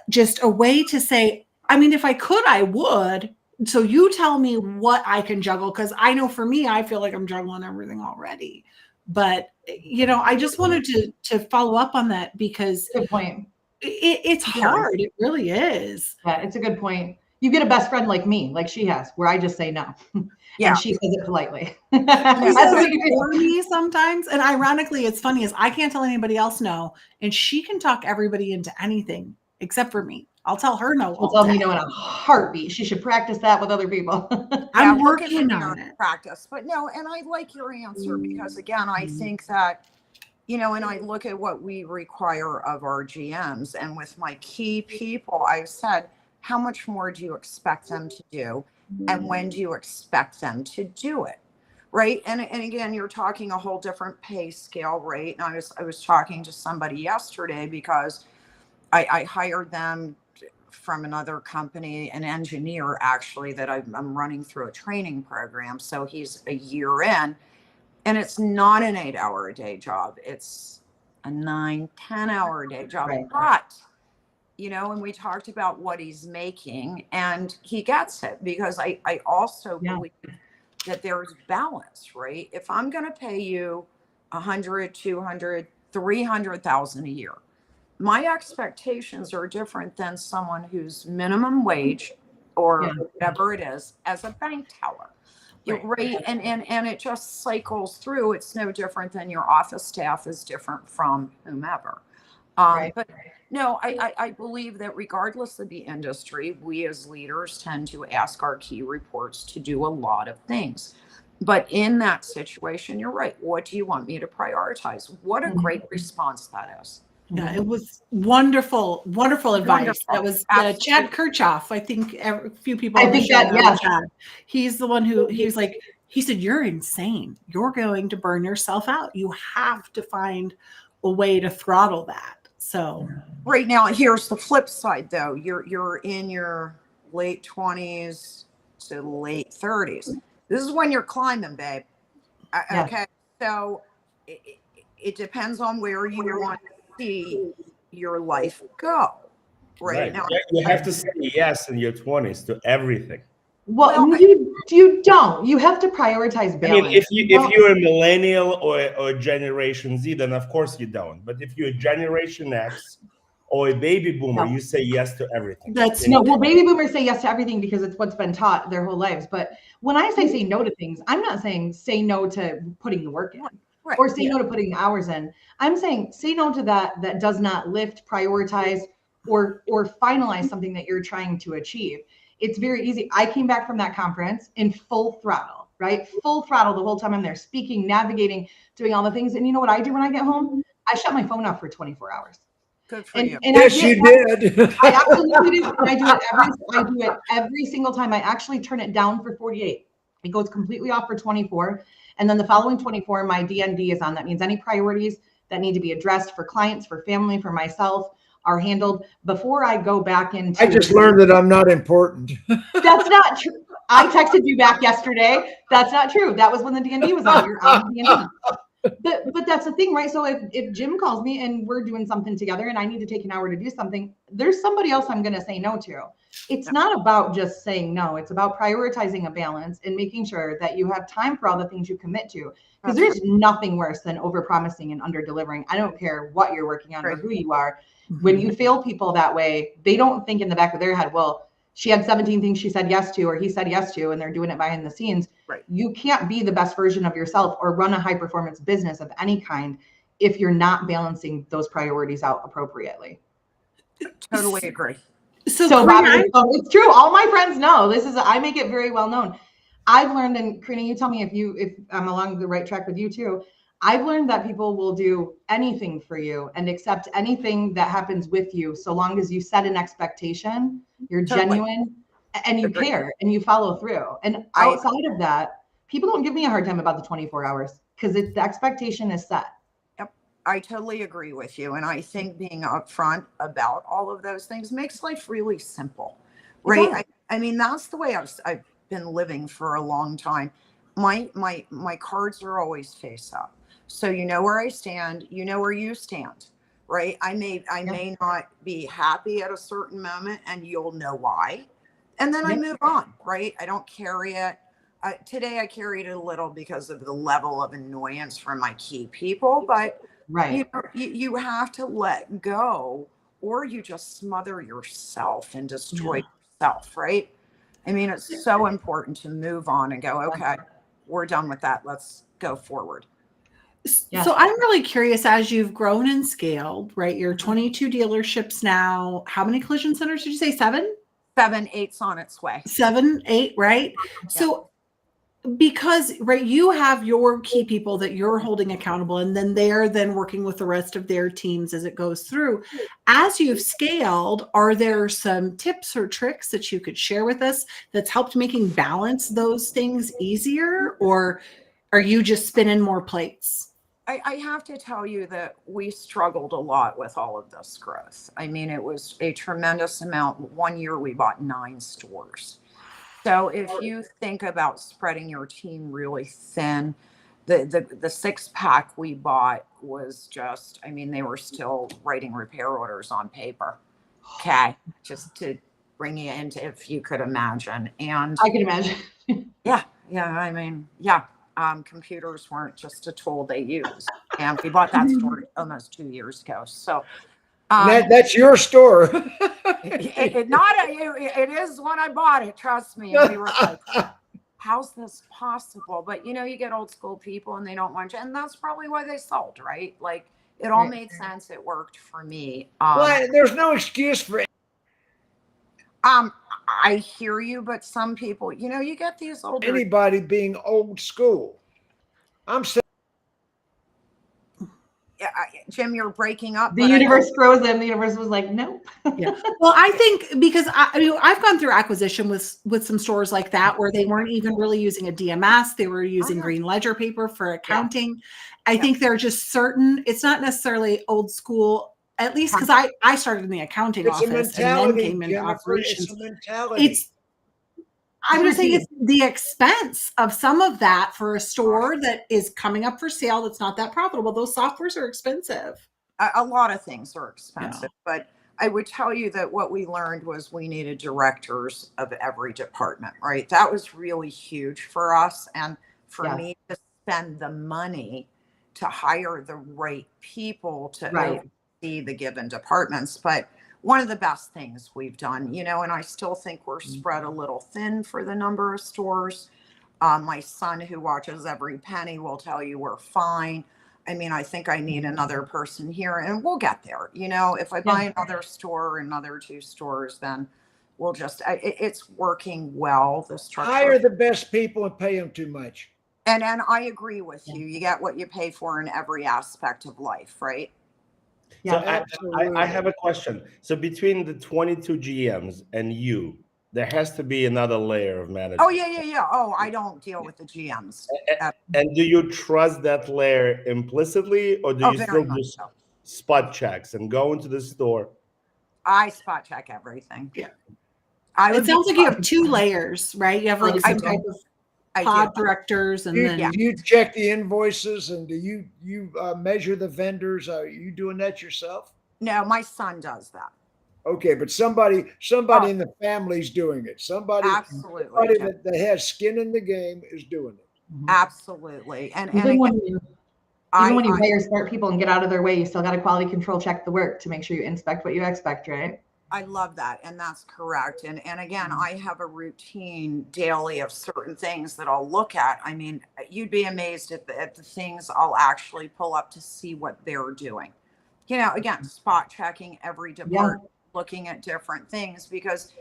F: Just a way to say, if I could, I would. So you tell me what I can juggle, because I know for me, I feel like I'm juggling everything already. But, I just wanted to follow up on that, because
E: Good point.
F: It's hard. It really is.
E: Yeah, it's a good point. You get a best friend like me, like she has, where I just say no.
B: Yeah.
E: And she says it politely.
F: He
E: That's
F: says
E: what
F: it
E: you do.
F: for me sometimes. And ironically, it's funny is I can't tell anybody else no. And she can talk everybody into anything except for me. I'll tell her no.
E: She'll tell me no in a heartbeat. She should practice that with other people.
F: I'm
B: look at
F: working
B: the
F: on it.
B: practice. But no, and I like your answer, because again, I think that, and I look at what we require of our GMs, and with my key people, I've said, how much more do you expect them to do? And when do you expect them to do it? Right. And again, you're talking a whole different pay scale, right? And I was talking to somebody yesterday, because I hired them from another company, an engineer actually, that I'm running through a training program. So he's a year in, and it's not an 8-hour-a-day job. It's a 9-10 hour a day job.
E: Right.
B: But, and we talked about what he's making, and he gets it, because I also believe that there's balance, right? If I'm going to pay you 100, 200, 300,000 a year, my expectations are different than someone who's minimum wage or whatever it is as a bank teller. Right. And it just cycles through. It's no different than your office staff is different from whomever. But no, I believe that regardless of the industry, we as leaders tend to ask our key reports to do a lot of things. But in that situation, you're right. What do you want me to prioritize? What a great response that is.
F: Yeah, it was wonderful, wonderful advice.
B: Wonderful.
F: That was
B: Absolutely.
F: Chad Kirchhoff. I think a few people.
E: I
F: on the
E: think
F: show
E: that,
F: know
E: yes.
F: Chad. He's the one who he was like, he said, "You're insane. You're going to burn yourself out. You have to find a way to throttle that. So
B: Right now, here's the flip side though. You're in your late 20s to late 30s. This is when you're climbing, babe.
E: Yeah.
B: Okay. So it depends on where you want to see your life go. Right now,
D: You have to say yes in your 20s to everything.
E: Well,
B: Well,
E: you don't. You have to prioritize balance.
D: I mean, if you're a millennial or Generation Z, then of course you don't. But if you're a Generation X or a baby boomer,
E: No.
D: you say yes to everything.
F: that's
E: No, well, baby boomers say yes to everything because it's what's been taught their whole lives. But when I say no to things, I'm not saying say no to putting the work in
B: right.
E: or say no to putting the hours in. I'm saying say no to that does not lift, prioritize, or finalize something that you're trying to achieve. It's very easy. I came back from that conference in full throttle, right? Full throttle the whole time I'm there, speaking, navigating, doing all the things. And you know what I do when I get home? I shut my phone off for 24 hours.
B: Good for you.
E: And
A: Yes, you did.
E: I absolutely do. And I do it every single time. I actually turn it down for 48. It goes completely off for 24. And then the following 24, my DND is on. That means any priorities that need to be addressed for clients, for family, for myself are handled before I go back into.
A: I just learned that I'm not important.
E: That's not true. I texted you back yesterday. That's not true. That was when the DND was on. You're on the DND. But that's the thing, right? So if Jim calls me and we're doing something together and I need to take an hour to do something, there's somebody else I'm going to say no to. It's not about just saying no. It's about prioritizing a balance and making sure that you have time for all the things you commit to. Because there's nothing worse than overpromising and under-delivering. I don't care what you're working on or who you are. When you fail people that way, they don't think in the back of their head, well, she had 17 things she said yes to, or he said yes to, and they're doing it behind the scenes.
B: Right.
E: You can't be the best version of yourself or run a high performance business of any kind if you're not balancing those priorities out appropriately.
B: Totally agree.
F: So
E: Bobbie,
F: Corina,
E: it's true. All my friends know this is. I make it very well known. I've learned, and Corina, you tell me if I'm along the right track with you too. I've learned that people will do anything for you and accept anything that happens with you, so long as you set an expectation, you're genuine, and you care and you follow through. And outside of that, people don't give me a hard time about the 24 hours because the expectation is set.
B: Yep, I totally agree with you. And I think being upfront about all of those things makes life really simple, right? I mean, that's the way I've been living for a long time. My cards are always face up. So you know where I stand, you know where you stand, right? I may not be happy at a certain moment and you'll know why. And then I move on, right? I don't carry it. Today I carried it a little because of the level of annoyance from my key people, but you have to let go or you just smother yourself and destroy yourself, right? I mean, it's so important to move on and go, okay, we're done with that. Let's go forward.
F: So I'm really curious, as you've grown and scaled, right? You're 22 dealerships now. How many collision centers did you say? 7?
B: 7, 8's on its way.
F: 7, 8, right? Yeah. So because, right, you have your key people that you're holding accountable, and then they're then working with the rest of their teams as it goes through. As you've scaled, are there some tips or tricks that you could share with us that's helped making balance those things easier, or are you just spinning more plates?
B: I have to tell you that we struggled a lot with all of this growth. I mean, it was a tremendous amount. One year we bought 9 stores. So if you think about spreading your team really thin, the 6-pack we bought was just, I mean, they were still writing repair orders on paper. Okay. Just to bring you into, if you could imagine. And
E: I can imagine.
B: I mean, computers weren't just a tool they used. And we bought that store almost 2 years ago. So
A: that's your store.
B: it is when I bought it, trust me. And we were like, how's this possible? But you get old school people and they don't want to, and that's probably why they sold, right? Like it all made sense. It worked for me.
A: Well, there's no excuse for it.
B: I hear you, but some people, you get these older.
A: Anybody being old school. I'm saying.
B: Jim, you're breaking up.
E: The universe froze him. The universe was like, nope.
F: Yeah. Well, I think because I've gone through acquisition with some stores like that where they weren't even really using a DMS. They were using green ledger paper for accounting. I think there are just certain, it's not necessarily old school, at least because I started in the accounting office and then came into operations.
A: It's a mentality.
F: I'm just saying it's the expense of some of that for a store that is coming up for sale that's not that profitable. Those softwares are expensive.
B: A lot of things are expensive, but I would tell you that what we learned was we needed directors of every department, right? That was really huge for us. And for me to spend the money to hire the right people to oversee the given departments. But one of the best things we've done, you know, and I still think we're spread a little thin for the number of stores. My son, who watches every penny, will tell you we're fine. I mean, I think I need another person here and we'll get there. You know, if I buy another store or another 2 stores, then we'll just, it's working well, the structure.
A: Hire the best people and pay them too much.
B: And I agree with you. You get what you pay for in every aspect of life, right?
D: Yeah, so I have a question. So between the 22 GMs and you, there has to be another layer of management.
B: Oh, yeah. Oh, I don't deal with the GMs.
D: And do you trust that layer implicitly, or do you still do spot checks and go into the store?
B: I spot check everything.
F: Yeah. It sounds like you have 2 layers, right? You have like some type of pod directors, and then
A: do you check the invoices, and do you measure the vendors? Are you doing that yourself?
B: No, my son does that.
A: Okay, but somebody in the family's doing it. Somebody that has skin in the game is doing it.
B: Absolutely. And
E: even when you hire smart people and get out of their way, you still got to quality control check the work to make sure you inspect what you expect, right?
B: I love that. And that's correct. And again, I have a routine daily of certain things that I'll look at. I mean, you'd be amazed at the things I'll actually pull up to see what they're doing. You know, again, spot checking every department, looking at different things, because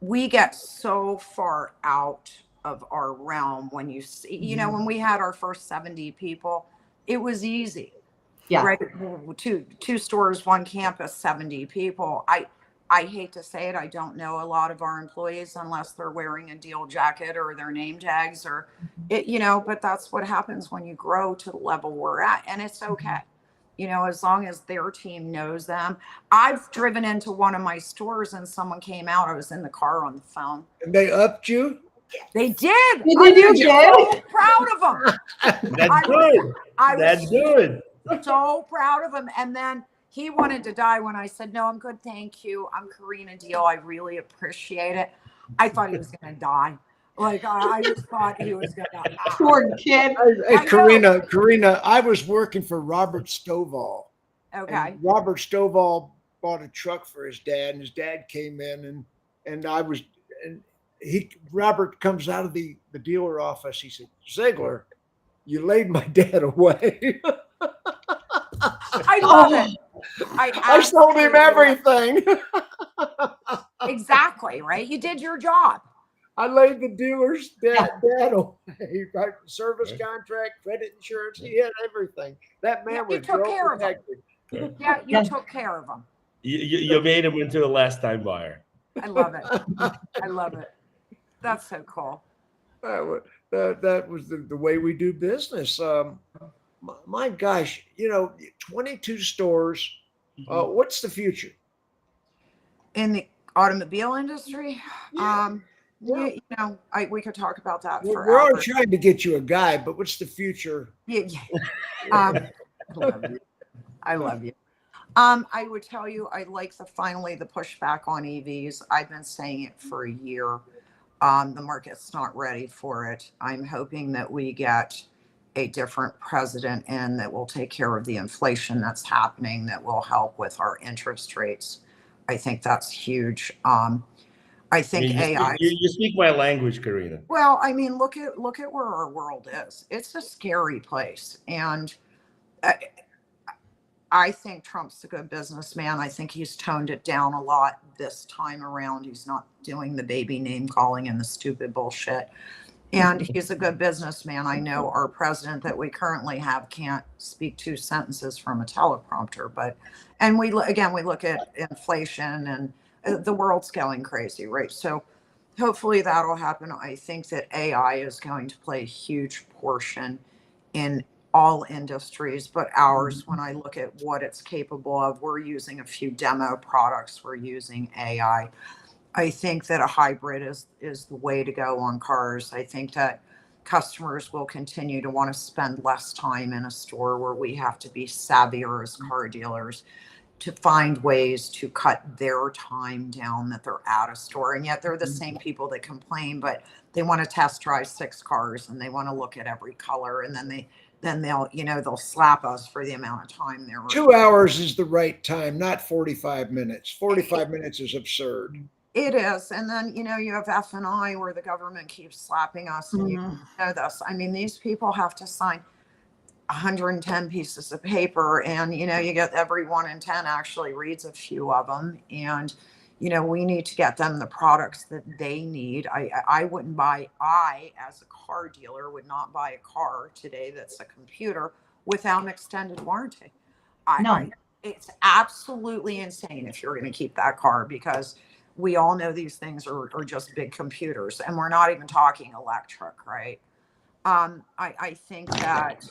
B: we get so far out of our realm. When you see, you know, when we had our first 70 people, it was easy. Yeah. Right. 2 stores, 1 campus, 70 people. I hate to say it, I don't know a lot of our employees unless they're wearing a Diehl jacket or their name tags or it, you know, but that's what happens when you grow to the level we're at. And it's okay. You know, as long as their team knows them. I've driven into one of my stores and someone came out. I was in the car on the phone.
A: And they upped you?
B: They did.
E: I'm
B: so proud of them.
D: That's good. That's good.
B: So proud of him. And then he wanted to die when I said, no, I'm good. Thank you. I'm Corina Diehl. I really appreciate it. I thought he was going to die. Like, I just thought he was going to die.
E: Poor kid.
A: Hey, Corina, I was working for Robert Stovall.
B: Okay.
A: Robert Stovall bought a truck for his dad, and his dad came in, Robert comes out of the dealer office. He said, Ziegler, you laid my dad away.
B: I love it.
A: I sold him everything.
B: Exactly, right? You did your job.
A: I laid the dealer's dad away. Right? Service contract, credit insurance. He had everything. That man was
B: took care of him. Yeah, you took care of him.
D: You made him into a last time buyer.
B: I love it. I love it. That's so cool.
A: That was the way we do business. My gosh, you know, 22 stores. What's the future?
B: In the automobile industry? You know, we could talk about that forever.
A: We're all trying to get you a guy, but what's the future?
B: I love you. I would tell you, I like finally the pushback on EVs. I've been saying it for a year. The market's not ready for it. I'm hoping that we get a different president in that will take care of the inflation that's happening, that will help with our interest rates. I think that's huge. I think AI.
D: You speak my language, Corina.
B: Well, I mean, look at where our world is. It's a scary place, and I think Trump's a good businessman. I think he's toned it down a lot this time around. He's not doing the baby name calling and the stupid bullshit. And he's a good businessman. I know our president that we currently have can't speak 2 sentences from a teleprompter, but, and again, we look at inflation and the world's going crazy, right? So hopefully that'll happen. I think that AI is going to play a huge portion in all industries, but ours, when I look at what it's capable of, we're using a few demo products, we're using AI. I think that a hybrid is the way to go on cars. I think that customers will continue to want to spend less time in a store, where we have to be savvier as car dealers to find ways to cut their time down that they're at a store. And yet they're the same people that complain, but they want to test drive 6 cars and they want to look at every color, and then they'll slap us for the amount of time they're
A: 2 hours is the right time, not 45 minutes. 45 minutes is absurd.
B: It is. And then, you have F&I, where the government keeps slapping us. And you know this. I mean, these people have to sign 110 pieces of paper, and, you get every 1 in 10 actually reads a few of them. And, we need to get them the products that they need. I wouldn't buy, as a car dealer, would not buy a car today that's a computer without an extended warranty. It's absolutely insane if you're going to keep that car, because we all know these things are just big computers, and we're not even talking electric, right? I think that,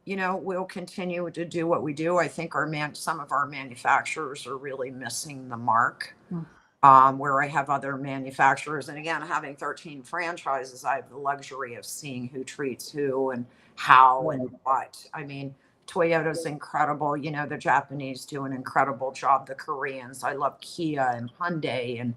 B: we'll continue to do what we do. I think some of our manufacturers are really missing the mark. Where I have other manufacturers, and again, having 13 franchises, I have the luxury of seeing who treats who and how and what. I mean, Toyota's incredible. The Japanese do an incredible job. The Koreans, I love Kia and Hyundai, and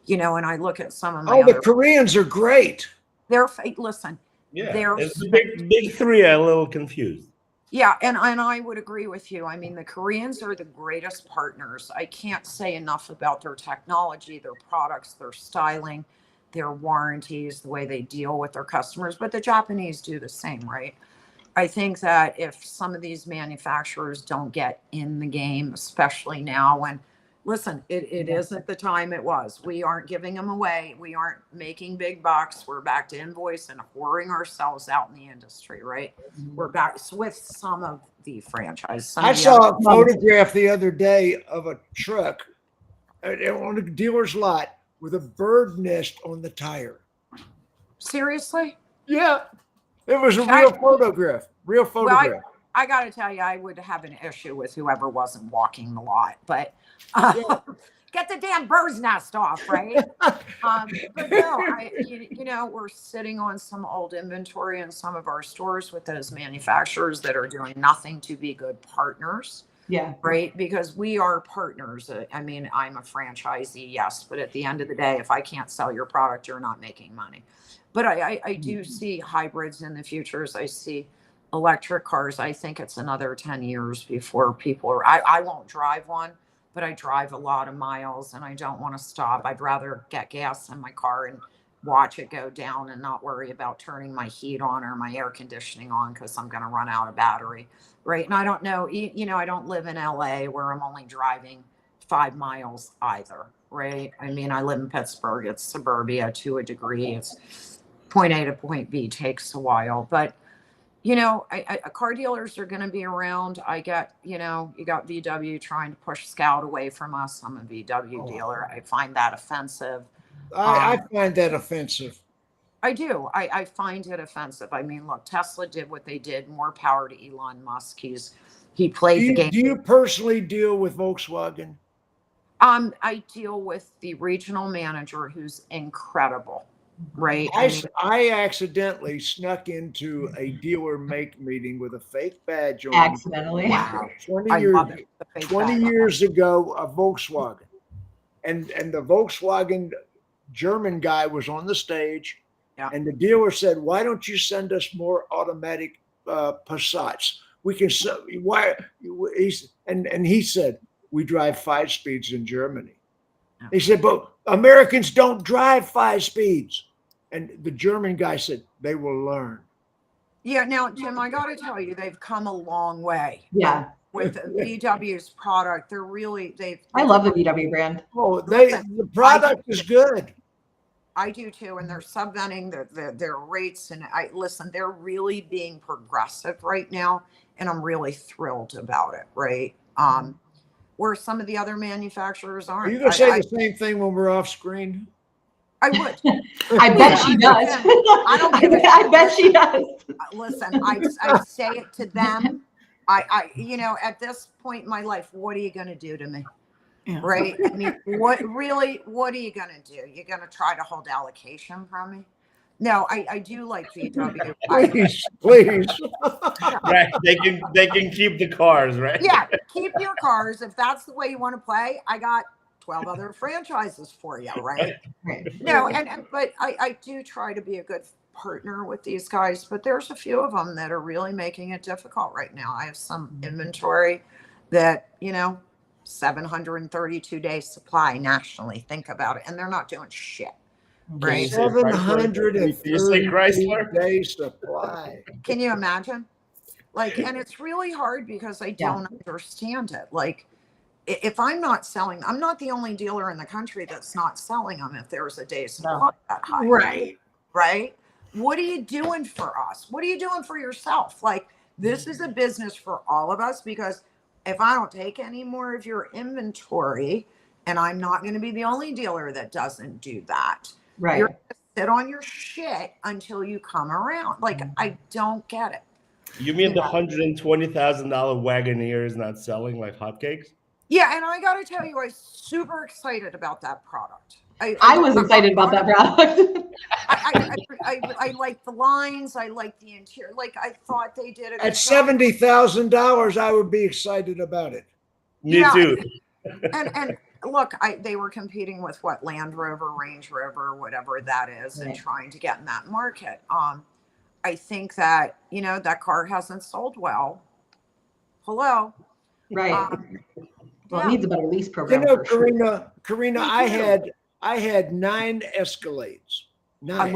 B: and I look at some of my
A: the Koreans are great.
B: Listen,
D: it's the big 3. I'm a little confused.
B: Yeah, and I would agree with you. I mean, the Koreans are the greatest partners. I can't say enough about their technology, their products, their styling, their warranties, the way they deal with their customers. But the Japanese do the same, right? I think that if some of these manufacturers don't get in the game, especially now when, listen, it isn't the time it was. We aren't giving them away. We aren't making big bucks. We're back to invoice and whoring ourselves out in the industry, right? We're back with some of the franchise.
A: I saw a photograph the other day of a truck on a dealer's lot with a bird nest on the tire.
B: Seriously?
A: Yeah. It was a real photograph. Real photograph.
B: Well, I got to tell you, I would have an issue with whoever wasn't walking the lot, but get the damn bird's nest off, right? But no, we're sitting on some old inventory in some of our stores with those manufacturers that are doing nothing to be good partners.
E: Yeah.
B: Right. Because we are partners. I mean, I'm a franchisee, yes, but at the end of the day, if I can't sell your product, you're not making money. But I do see hybrids in the futures. I see electric cars. I think it's another 10 years before people are, I won't drive one, but I drive a lot of miles and I don't want to stop. I'd rather get gas in my car and watch it go down and not worry about turning my heat on or my air conditioning on because I'm going to run out of battery. Right. And I don't know, I don't live in LA where I'm only driving 5 miles either. Right. I mean, I live in Pittsburgh. It's suburbia to a degree. It's point A to point B takes a while, but car dealers are going to be around. I get, you got VW trying to push Scout away from us. I'm a VW dealer. I find that offensive.
A: I find that offensive.
B: I do. I find it offensive. I mean, look, Tesla did what they did. More power to Elon Musk. He played the game.
A: Do you personally deal with Volkswagen?
B: I deal with the regional manager who's incredible. Right.
A: I accidentally snuck into a dealer make meeting with a fake badge on.
E: Accidentally.
B: Wow.
A: 20 years ago, a Volkswagen. And the Volkswagen German guy was on the stage.
B: Yeah.
A: And the dealer said, "Why don't you send us more automatic Passats? We can why?" And he said, "We drive 5 speeds in Germany."
B: Yeah.
A: He said, "But Americans don't drive 5 speeds." And the German guy said, "They will learn."
B: Yeah. Now, Jim, I got to tell you, they've come a long way.
E: Yeah.
B: With VW's product, I
E: love the VW brand.
A: Oh, the product is good.
B: I do too, and they're subventing their rates. And listen, they're really being progressive right now, and I'm really thrilled about it. Right, where some of the other manufacturers aren't.
A: Are you going to say the same thing when we're off screen?
B: I would.
E: I bet she does.
B: I don't give a shit.
E: I bet she does.
B: Listen, I say it to them. You know, at this point in my life, what are you going to do to me?
F: Yeah.
B: Right? I mean, what are you going to do? You're going to try to hold allocation from me? No, I do like VW.
A: Please.
D: Right. They can keep the cars, right?
B: Yeah, keep your cars. If that's the way you want to play, I got 12 other franchises for you, right? No, but I do try to be a good partner with these guys, but there's a few of them that are really making it difficult right now. I have some inventory that, you know, 732 days supply nationally. Think about it. And they're not doing shit. Right.
A: 730 days supply.
B: Can you imagine? Like, and it's really hard because I don't understand it. Like, if I'm not selling, I'm not the only dealer in the country that's not selling them if there's a day supply that high.
F: Right.
B: Right. What are you doing for us? What are you doing for yourself? Like, this is a business for all of us, because if I don't take any more of your inventory, and I'm not going to be the only dealer that doesn't do that.
E: Right.
B: You're going to sit on your shit until you come around. Like, I don't get it.
D: You mean the $120,000 Wagoneer is not selling like hotcakes?
B: Yeah, and I got to tell you, I was super excited about that product.
E: I was excited about that product.
B: I like the lines. I like the interior. Like, I thought they did it.
A: At $70,000, I would be excited about it.
D: Me too.
B: And look, they were competing with what, Land Rover, Range Rover, whatever that is, and trying to get in that market. I think that, you know, that car hasn't sold well. Hello.
E: Right. Well, it needs a better lease program.
A: You know,
E: for
A: Corina, I had 9 Escalades. 9.
B: I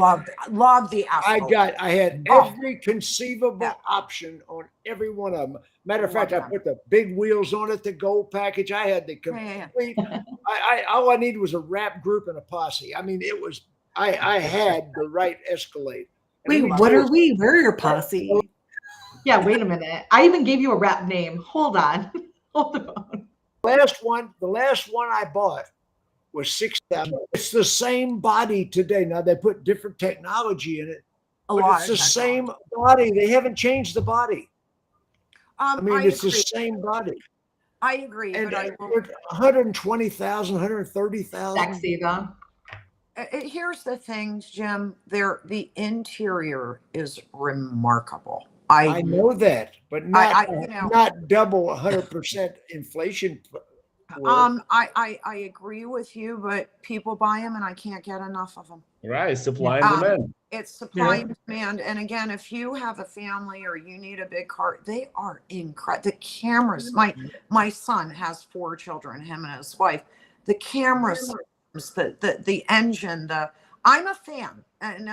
B: love the Escalade.
A: I had every conceivable option on every one of them. Matter of fact, I put the big wheels on it, the gold package. I had the complete. All I needed was a rap group and a posse. I mean, it was. I had the right Escalade.
F: Wait, what are we? We're your posse.
E: Yeah, wait a minute. I even gave you a rap name. Hold on. Hold on.
A: The last one I bought was $6,000. It's the same body today. Now they put different technology in it, but it's the same body. They haven't changed the body. I mean, it's the same body.
B: I agree.
A: And
B: but
A: 120,000, 130,000.
E: Sexy though.
B: Here's the thing, Jim. The interior is remarkable. I
A: know that, but not double 100% inflation.
B: I agree with you, but people buy them, and I can't get enough of them.
D: Right, supply and demand.
B: It's supply and demand. And again, if you have a family or you need a big car, they are incredible. The cameras. My son has 4 children, him and his wife. The cameras, the engine, I'm a fan. And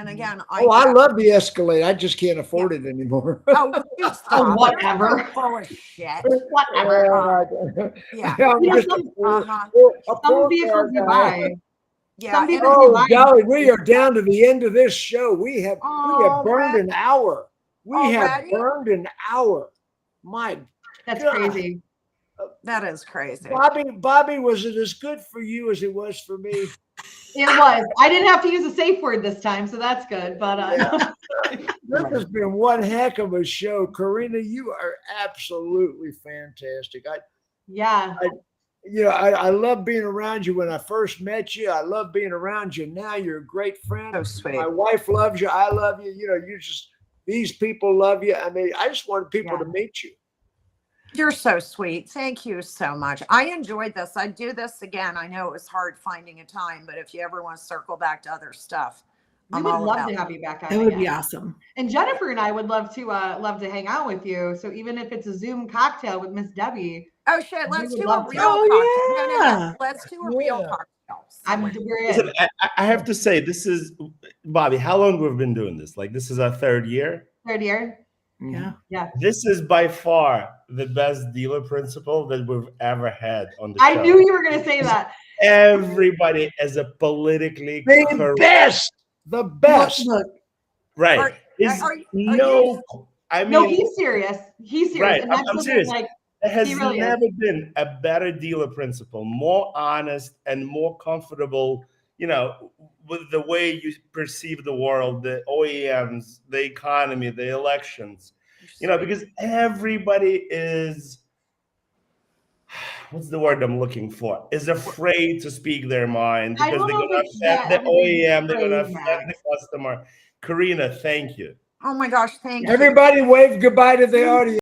B: again,
A: I love the Escalade. I just can't afford it anymore.
B: Whatever. Full of shit.
E: Whatever. Some vehicles you buy.
B: Yeah.
A: Golly, we are down to the end of this show. We have burned an hour. We have burned an hour.
E: That's crazy.
B: That is crazy.
A: Bobbie, was it as good for you as it was for me?
E: It was. I didn't have to use a safe word this time, so that's good. But
A: this has been one heck of a show. Corina, you are absolutely fantastic. I love being around you when I first met you. I love being around you now. You're a great friend.
B: So sweet.
A: My wife loves you. I love you. You know, these people love you. I mean, I just wanted people to meet you.
B: You're so sweet. Thank you so much. I enjoyed this. I'd do this again. I know it was hard finding a time, but if you ever want to circle back to other stuff,
E: we would love to have you back on.
F: It would be awesome.
E: And Jennifer and I would love to hang out with you. So even if it's a Zoom cocktail with Miss Debbie.
B: Oh shit, let's do a real cocktail. No, let's do a real cocktail.
D: Listen, I have to say, this is Bobbie, how long we've been doing this? Like, this is our 3rd year.
E: 3rd year.
F: Yeah.
D: This is by far the best dealer principal that we've ever had on the show.
E: I knew you were going to say that.
D: everybody is a politically
A: The
D: correct,
A: best. The best.
F: Look,
D: right?
B: Are
D: Is
B: you-
D: no, I mean,
E: No, he's serious. He's serious.
D: right?
E: And that's
D: I'm
E: something
D: serious.
E: like
D: There has
E: he really is.
D: never been a better dealer principle, more honest and more comfortable, you know, with the way you perceive the world, the OEMs, the economy, the elections, you know, because everybody is, what's the word I'm looking for, is afraid to speak their mind
E: I
D: because
E: don't
D: they're
E: know
D: going
E: if
D: to
E: it's
D: offend
E: that
D: the
E: of a big
D: OEM, they're going to
E: phrase,
D: offend the
E: Max.
D: customer. Corina, thank you.
B: Oh my gosh, thank you.
A: Everybody wave goodbye to the audience.